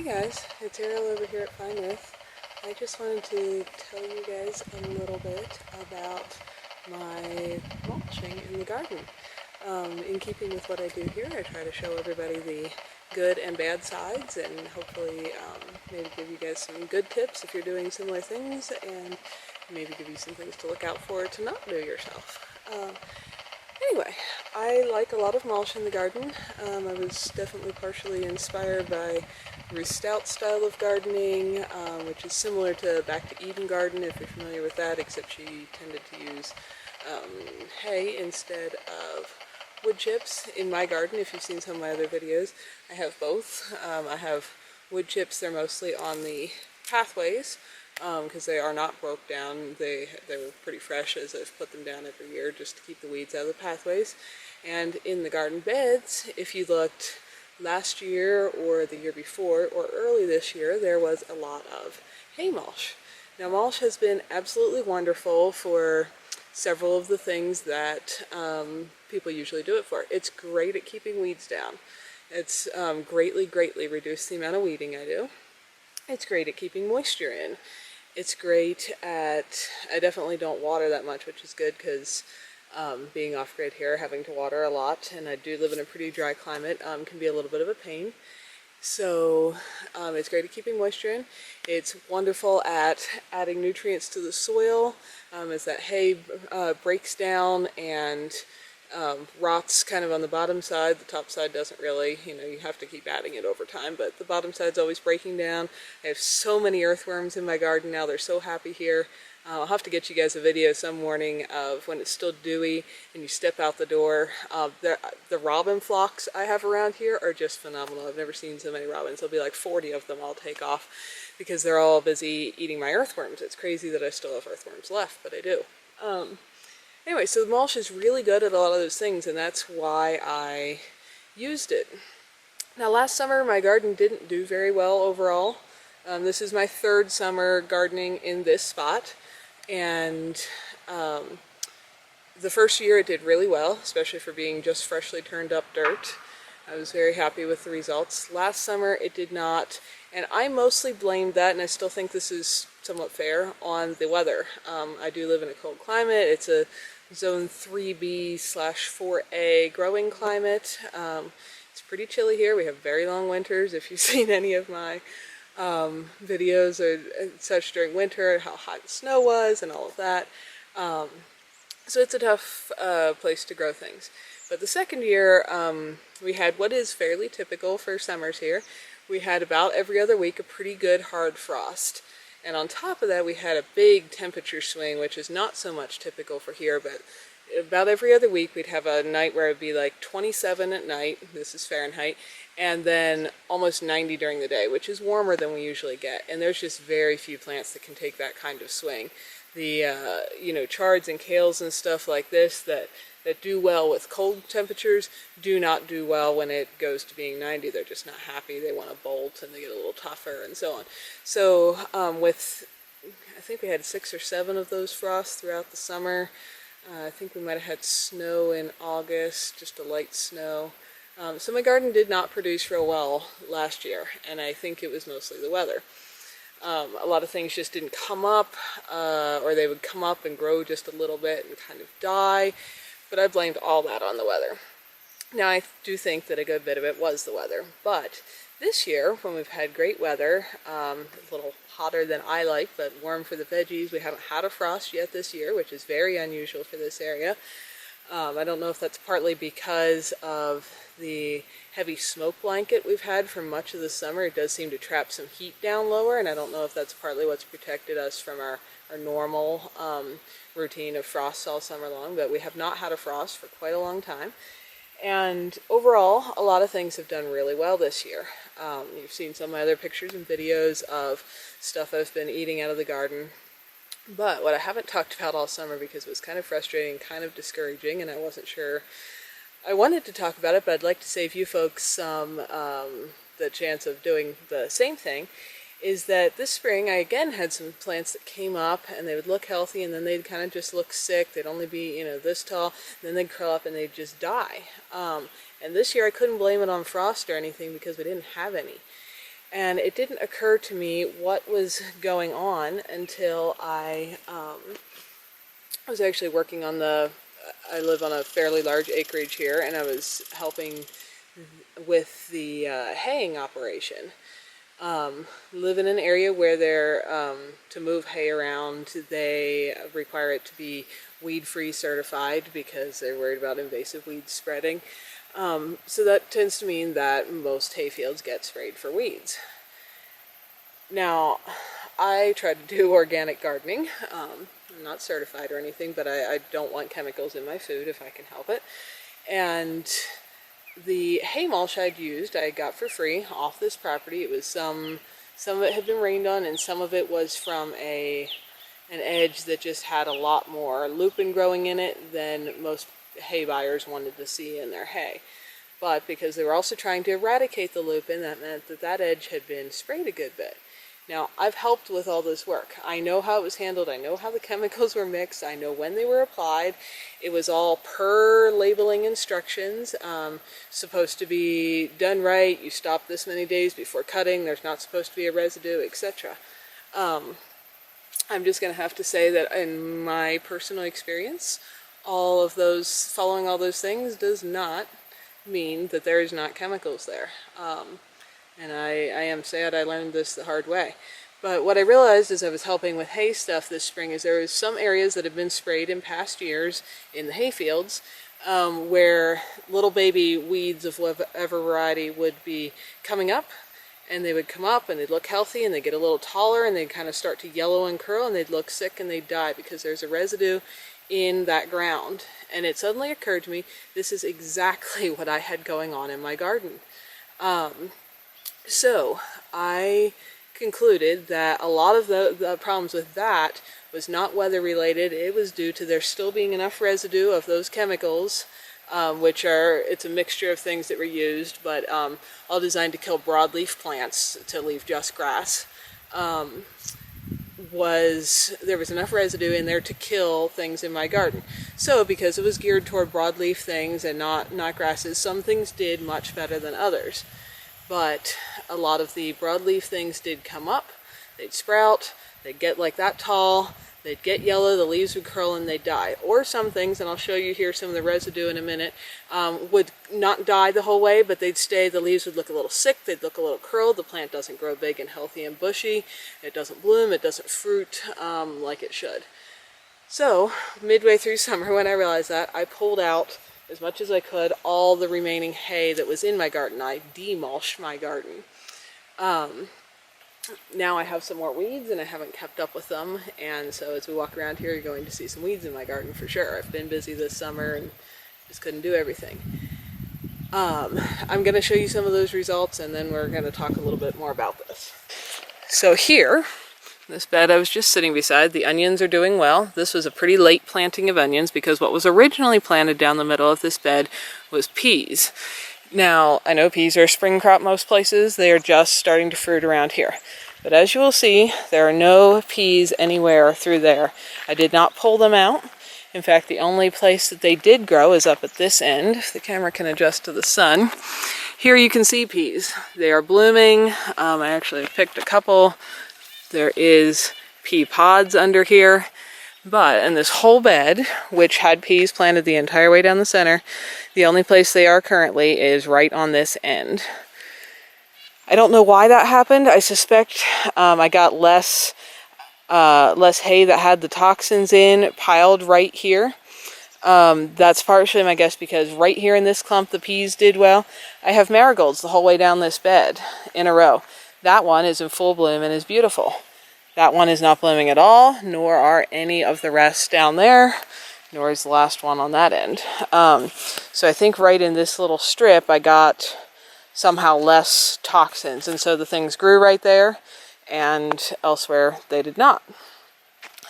Hey guys, it's Ariel over here at Nyth. I just wanted to tell you guys a little bit about my mulching in the garden. In keeping with what I do here, I try to show everybody the good and bad sides and hopefully maybe give you guys some good tips if you're doing similar things and maybe give you some things to look out for to not do yourself. Anyway, I like a lot of mulch in the garden. I was definitely partially inspired by Ruth Stout's style of gardening, which is similar to Back to Eden garden, if you're familiar with that, except she tended to use hay instead of wood chips. In my garden, if you've seen some of my other videos, I have both. I have wood chips. They're mostly on the pathways, because they are not broke down. They were pretty fresh as I've put them down every year just to keep the weeds out of the pathways. And in the garden beds, if you looked last year or the year before or early this year, there was a lot of hay mulch. Now mulch has been absolutely wonderful for several of the things that people usually do it for. It's great at keeping weeds down. It's greatly reduced the amount of weeding I do. It's great at keeping moisture in. It's great at, I definitely don't water that much, which is good because being off-grid here, having to water a lot, and I do live in a pretty dry climate, can be a little bit of a pain. So it's great at keeping moisture in. It's wonderful at adding nutrients to the soil as that hay breaks down and rots kind of on the bottom side. The top side doesn't really, you have to keep adding it over time, but the bottom side's always breaking down. I have so many earthworms in my garden now. They're so happy here. I'll have to get you guys a video some morning of when it's still dewy and you step out the door. The robin flocks I have around here are just phenomenal. I've never seen so many robins. There'll be like 40 of them I'll take off because they're all busy eating my earthworms. It's crazy that I still have earthworms left, but I do. Anyway, so the mulch is really good at a lot of those things, and that's why I used it. Now last summer my garden didn't do very well overall. This is my third summer gardening in this spot, and the first year it did really well, especially for being just freshly turned up dirt. I was very happy with the results. Last summer it did not, and I mostly blamed that, and I still think this is somewhat fair, on the weather. I do live in a cold climate. It's a zone 3B/4A growing climate. It's pretty chilly here. We have very long winters. If you've seen any of my videos or such during winter, how hot the snow was and all of that. So it's a tough place to grow things. But the second year, we had what is fairly typical for summers here. We had about every other week a pretty good hard frost. And on top of that, we had a big temperature swing, which is not so much typical for here, but about every other week we'd have a night where it would be like 27 at night, this is Fahrenheit, and then almost 90 during the day, which is warmer than we usually get. And there's just very few plants that can take that kind of swing. The, chards and kales and stuff like this that do well with cold temperatures do not do well when it goes to being 90. They're just not happy. They want to bolt and they get a little tougher and so on. So I think we had 6 or 7 of those frosts throughout the summer. I think we might have had snow in August, just a light snow. So my garden did not produce real well last year, and I think it was mostly the weather. A lot of things just didn't come up, or they would come up and grow just a little bit and kind of die. But I blamed all that on the weather. Now I do think that a good bit of it was the weather, but this year when we've had great weather, a little hotter than I like, but warm for the veggies, we haven't had a frost yet this year, which is very unusual for this area. I don't know if that's partly because of the heavy smoke blanket we've had for much of the summer. It does seem to trap some heat down lower, and I don't know if that's partly what's protected us from our normal routine of frosts all summer long, but we have not had a frost for quite a long time. And overall, a lot of things have done really well this year. You've seen some of my other pictures and videos of stuff I've been eating out of the garden. But what I haven't talked about all summer, because it was kind of frustrating, kind of discouraging, and I wasn't sure I wanted to talk about it, but I'd like to save you folks the chance of doing the same thing, is that this spring I again had some plants that came up and they would look healthy and then they'd kind of just look sick. They'd only be, this tall, and then they'd curl up and they'd just die. And this year I couldn't blame it on frost or anything because we didn't have any. And it didn't occur to me what was going on until I was actually working on I live on a fairly large acreage here, and I was helping with the haying operation. Live in an area where to move hay around, they require it to be weed-free certified because they're worried about invasive weeds spreading. So that tends to mean that most hay fields get sprayed for weeds. Now, I try to do organic gardening. I'm not certified or anything, but I don't want chemicals in my food if I can help it. And the hay mulch I got for free off this property. It was some of it had been rained on, and some of it was from an edge that just had a lot more lupin growing in it than most hay buyers wanted to see in their hay. But because they were also trying to eradicate the lupin, that meant that edge had been sprayed a good bit. Now, I've helped with all this work. I know how it was handled. I know how the chemicals were mixed. I know when they were applied. It was all per labeling instructions. Supposed to be done right. You stop this many days before cutting. There's not supposed to be a residue, etc. I'm just going to have to say that in my personal experience, following all those things does not mean that there is not chemicals there. And I am sad I learned this the hard way. But what I realized as I was helping with hay stuff this spring is there was some areas that have been sprayed in past years in the hay fields where little baby weeds of whatever variety would be coming up, and they would come up and they'd look healthy and they'd get a little taller and they'd kind of start to yellow and curl and they'd look sick and they'd die because there's a residue in that ground. And it suddenly occurred to me, this is exactly what I had going on in my garden. So I concluded that a lot of the problems with that was not weather related. It was due to there still being enough residue of those chemicals, it's a mixture of things that were used, but all designed to kill broadleaf plants, to leave just grass. There was enough residue in there to kill things in my garden. So because it was geared toward broadleaf things and not grasses, some things did much better than others. But a lot of the broadleaf things did come up, they'd sprout, they'd get like that tall, they'd get yellow, the leaves would curl and they'd die. Or some things, and I'll show you here some of the residue in a minute, would not die the whole way, but they'd stay, the leaves would look a little sick, they'd look a little curled, the plant doesn't grow big and healthy and bushy, it doesn't bloom, it doesn't fruit like it should. So, midway through summer when I realized that, I pulled out as much as I could all the remaining hay that was in my garden. I demulched my garden. Now I have some more weeds and I haven't kept up with them, and so as we walk around here you're going to see some weeds in my garden for sure. I've been busy this summer and just couldn't do everything. I'm going to show you some of those results and then we're going to talk a little bit more about this. So here, this bed I was just sitting beside, the onions are doing well. This was a pretty late planting of onions because what was originally planted down the middle of this bed was peas. Now, I know peas are a spring crop most places. They are just starting to fruit around here. But as you will see, there are no peas anywhere through there. I did not pull them out. In fact, the only place that they did grow is up at this end. If the camera can adjust to the sun. Here you can see peas. They are blooming. I actually picked a couple. There is pea pods under here, but in this whole bed, which had peas planted the entire way down the center, the only place they are currently is right on this end. I don't know why that happened. I suspect I got less hay that had the toxins in piled right here. That's partially my guess because right here in this clump the peas did well. I have marigolds the whole way down this bed in a row. That one is in full bloom and is beautiful. That one is not blooming at all, nor are any of the rest down there, nor is the last one on that end. So I think right in this little strip I got somehow less toxins, and so the things grew right there, and elsewhere they did not.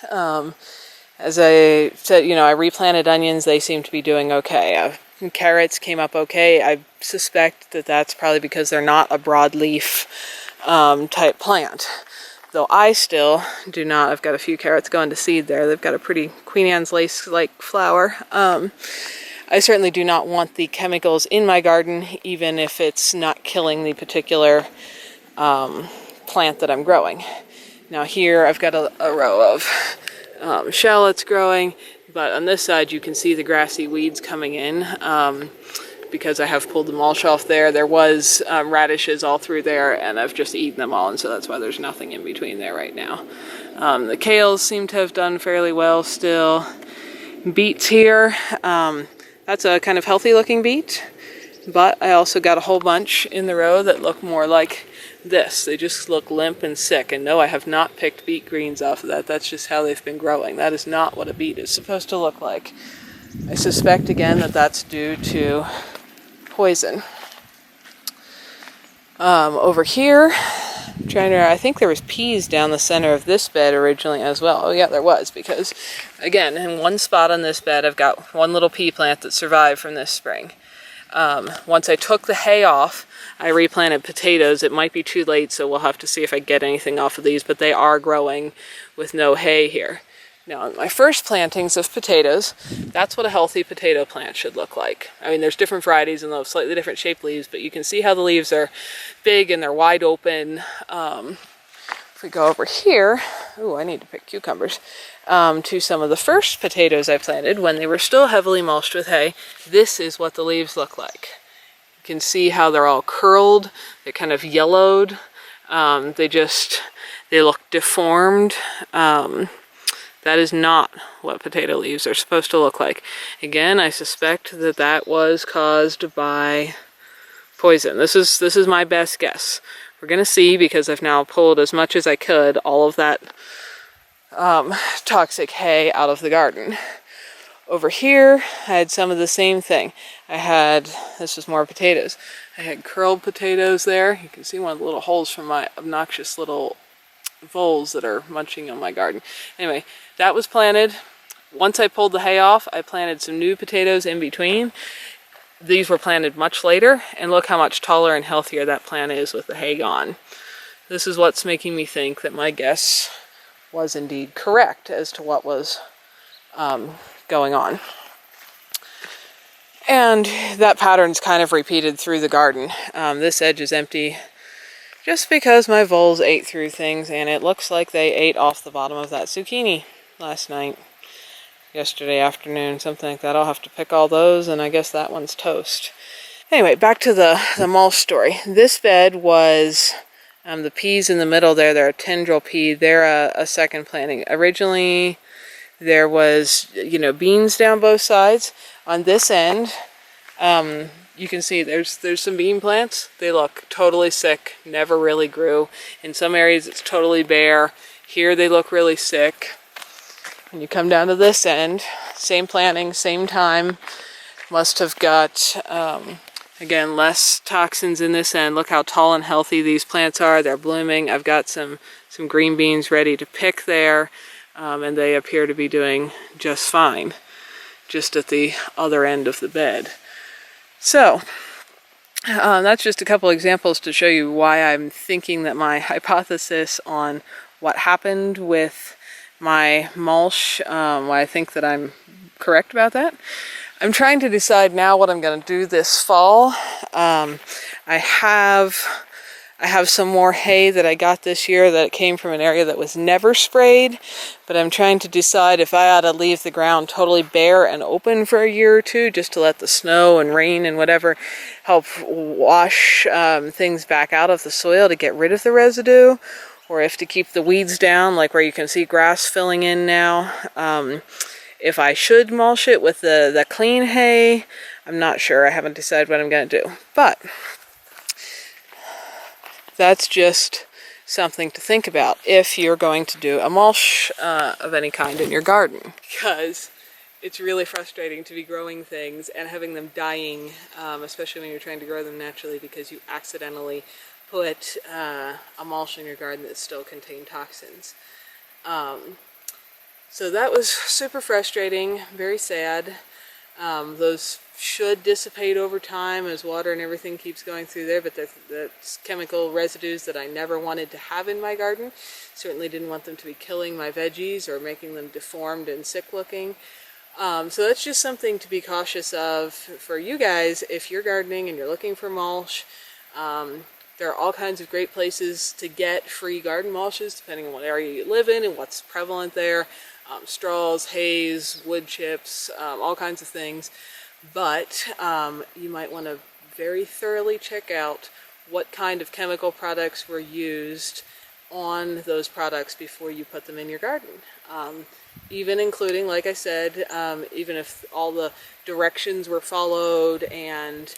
As I said, I replanted onions, they seem to be doing okay. Carrots came up okay. I suspect that that's probably because they're not a broadleaf type plant. Though I still do not. I've got a few carrots going to seed there. They've got a pretty Queen Anne's lace-like flower. I certainly do not want the chemicals in my garden, even if it's not killing the particular plant that I'm growing. Now here I've got a row of shallots growing, but on this side you can see the grassy weeds coming in because I have pulled the mulch off there. There was radishes all through there, and I've just eaten them all, and so that's why there's nothing in between there right now. The kales seem to have done fairly well still. Beets here, that's a kind of healthy looking beet, but I also got a whole bunch in the row that look more like this. They just look limp and sick, and no, I have not picked beet greens off of that. That's just how they've been growing. That is not what a beet is supposed to look like. I suspect again that that's due to poison. Over here, I think there was peas down the center of this bed originally as well. Oh yeah, there was, because again, in one spot on this bed I've got one little pea plant that survived from this spring. Once I took the hay off, I replanted potatoes. It might be too late, so we'll have to see if I get anything off of these, but they are growing with no hay here. Now, my first plantings of potatoes, that's what a healthy potato plant should look like. I mean, there's different varieties and they'll have slightly different shaped leaves, but you can see how the leaves are big and they're wide open. If we go over here, oh, I need to pick cucumbers, to some of the first potatoes I planted when they were still heavily mulched with hay, this is what the leaves look like. You can see how they're all curled, they're kind of yellowed, they look deformed. That is not what potato leaves are supposed to look like. Again, I suspect that that was caused by poison. This is my best guess. We're gonna see, because I've now pulled as much as I could, all of that toxic hay out of the garden. Over here, I had some of the same thing. This was more potatoes. I had curled potatoes there. You can see one of the little holes from my obnoxious little voles that are munching on my garden. Anyway, that was planted. Once I pulled the hay off, I planted some new potatoes in between. These were planted much later, and look how much taller and healthier that plant is with the hay gone. This is what's making me think that my guess was indeed correct as to what was going on. And that pattern's kind of repeated through the garden. This edge is empty just because my voles ate through things, and it looks like they ate off the bottom of that zucchini last night, yesterday afternoon, something like that. I'll have to pick all those, and I guess that one's toast. Anyway, back to the mulch story. This bed was the peas in the middle there. They're a tendril pea. They're a second planting. Originally, there was, beans down both sides. On this end, you can see there's some bean plants. They look totally sick, never really grew. In some areas it's totally bare. Here they look really sick. When you come down to this end, same planting, same time. Must have got, again, less toxins in this end. Look how tall and healthy these plants are. They're blooming. I've got some green beans ready to pick there, and they appear to be doing just fine, just at the other end of the bed. So, that's just a couple examples to show you why I'm thinking that my hypothesis on what happened with my mulch, why I think that I'm correct about that. I'm trying to decide now what I'm going to do this fall. I have some more hay that I got this year that came from an area that was never sprayed, but I'm trying to decide if I ought to leave the ground totally bare and open for a year or two, just to let the snow and rain and whatever help wash things back out of the soil to get rid of the residue, or if to keep the weeds down, like where you can see grass filling in now. If I should mulch it with the clean hay, I'm not sure. I haven't decided what I'm going to do, but that's just something to think about if you're going to do a mulch of any kind in your garden, because it's really frustrating to be growing things and having them dying, especially when you're trying to grow them naturally, because you accidentally put a mulch in your garden that still contained toxins. So that was super frustrating, very sad. Those should dissipate over time as water and everything keeps going through there, but that's chemical residues that I never wanted to have in my garden. Certainly didn't want them to be killing my veggies or making them deformed and sick looking. So that's just something to be cautious of for you guys if you're gardening and you're looking for mulch. There are all kinds of great places to get free garden mulches depending on what area you live in and what's prevalent there. Straws, hays, wood chips, all kinds of things. But you might want to very thoroughly check out what kind of chemical products were used on those products before you put them in your garden. Even including, like I said, even if all the directions were followed and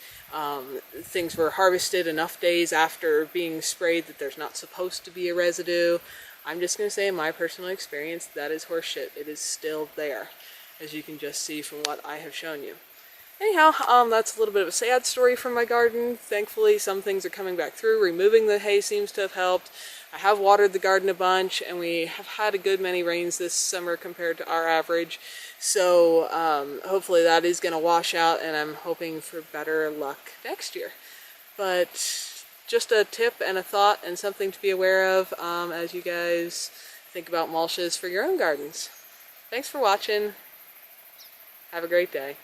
things were harvested enough days after being sprayed that there's not supposed to be a residue, I'm just going to say in my personal experience, that is horseshit. It is still there, as you can just see from what I have shown you. Anyhow, that's a little bit of a sad story from my garden. Thankfully, some things are coming back through. Removing the hay seems to have helped. I have watered the garden a bunch, and we have had a good many rains this summer compared to our average. So hopefully that is going to wash out, and I'm hoping for better luck next year. But just a tip and a thought and something to be aware of as you guys think about mulches for your own gardens. Thanks for watching. Have a great day.